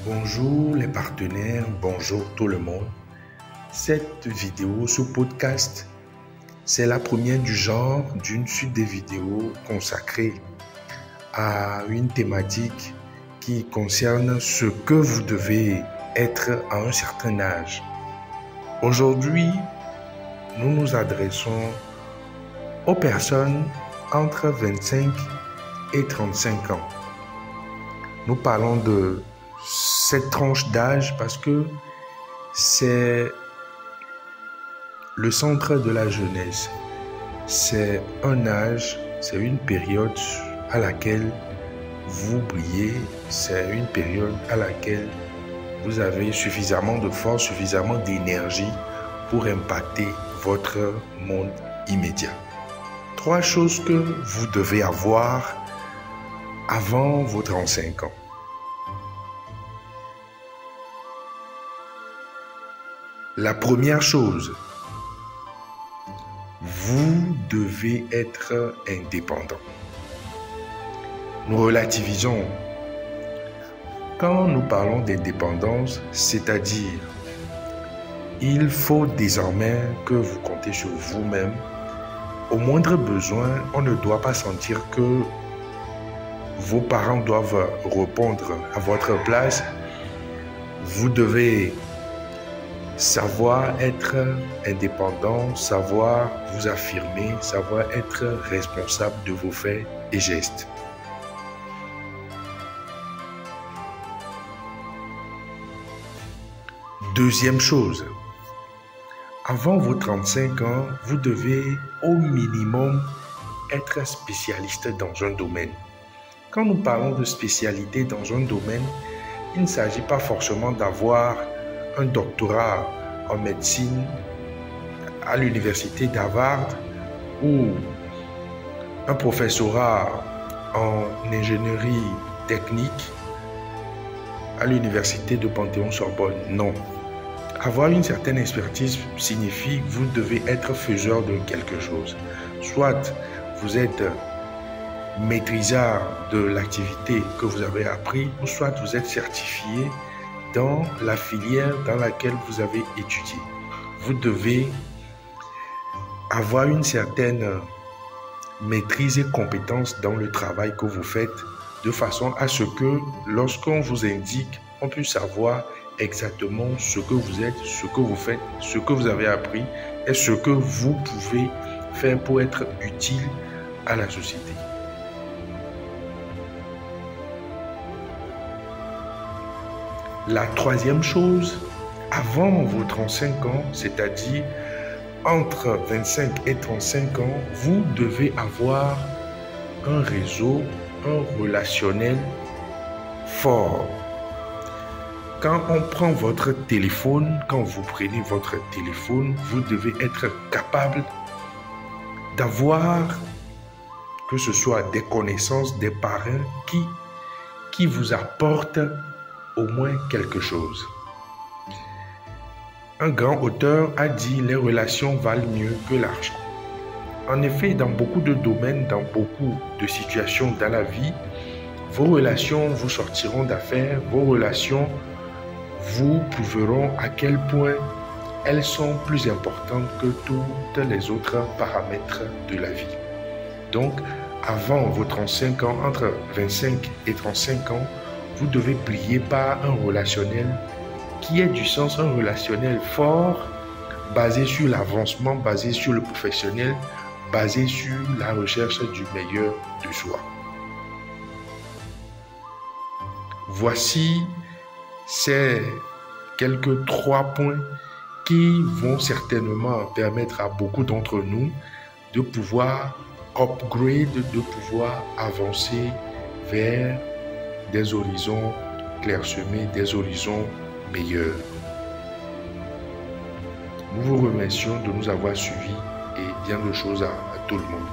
Bonjour les partenaires, bonjour tout le monde. Cette vidéo, ce podcast, c'est la première du genre d'une suite de vidéos consacrées à une thématique qui concerne ce que vous devez être à un certain âge. Aujourd'hui, nous nous adressons aux personnes entre 25 et 35 ans. Nous parlons de cette tranche d'âge parce que c'est le centre de la jeunesse. C'est un âge, c'est une période à laquelle vous brillez, c'est une période à laquelle vous avez suffisamment de force, suffisamment d'énergie pour impacter votre monde immédiat. 3 choses que vous devez avoir avant vos 35 ans. La première chose, vous devez être indépendant. Nous relativisons. Quand nous parlons d'indépendance, c'est-à-dire, il faut désormais que vous comptez sur vous-même. Au moindre besoin, on ne doit pas sentir que vos parents doivent répondre à votre place. Vous devez savoir être indépendant, savoir vous affirmer, savoir être responsable de vos faits et gestes. Deuxième chose, avant vos 35 ans, vous devez au minimum être spécialiste dans un domaine. Quand nous parlons de spécialité dans un domaine, il ne s'agit pas forcément d'avoir un doctorat en médecine à l'université d'Harvard ou un professorat en ingénierie technique à l'université de Panthéon-Sorbonne. Non. Avoir une certaine expertise signifie que vous devez être faiseur de quelque chose. Soit vous êtes maîtrisard de l'activité que vous avez appris, ou soit vous êtes certifié dans la filière dans laquelle vous avez étudié. Vous devez avoir une certaine maîtrise et compétence dans le travail que vous faites, de façon à ce que lorsqu'on vous indique, on puisse savoir exactement ce que vous êtes, ce que vous faites, ce que vous avez appris et ce que vous pouvez faire pour être utile à la société. La troisième chose, avant vos 35 ans, c'est-à-dire entre 25 et 35 ans, vous devez avoir un réseau, un relationnel fort. Quand on prend votre téléphone, quand vous prenez votre téléphone, vous devez être capable d'avoir, que ce soit des connaissances, des parrains qui vous apportent au moins quelque chose. Un grand auteur a dit « Les relations valent mieux que l'argent ». En effet, dans beaucoup de domaines, dans beaucoup de situations dans la vie, vos relations vous sortiront d'affaires, vos relations vous prouveront à quel point elles sont plus importantes que toutes les autres paramètres de la vie. Donc, avant vos 35 ans, entre 25 et 35 ans, vous devez briller par un relationnel qui ait du sens, un relationnel fort, basé sur l'avancement, basé sur le professionnel, basé sur la recherche du meilleur de soi. Voici ces quelques 3 points qui vont certainement permettre à beaucoup d'entre nous de pouvoir upgrade, de pouvoir avancer vers des horizons clairsemés, des horizons meilleurs. Nous vous remercions de nous avoir suivis et bien de choses à tout le monde.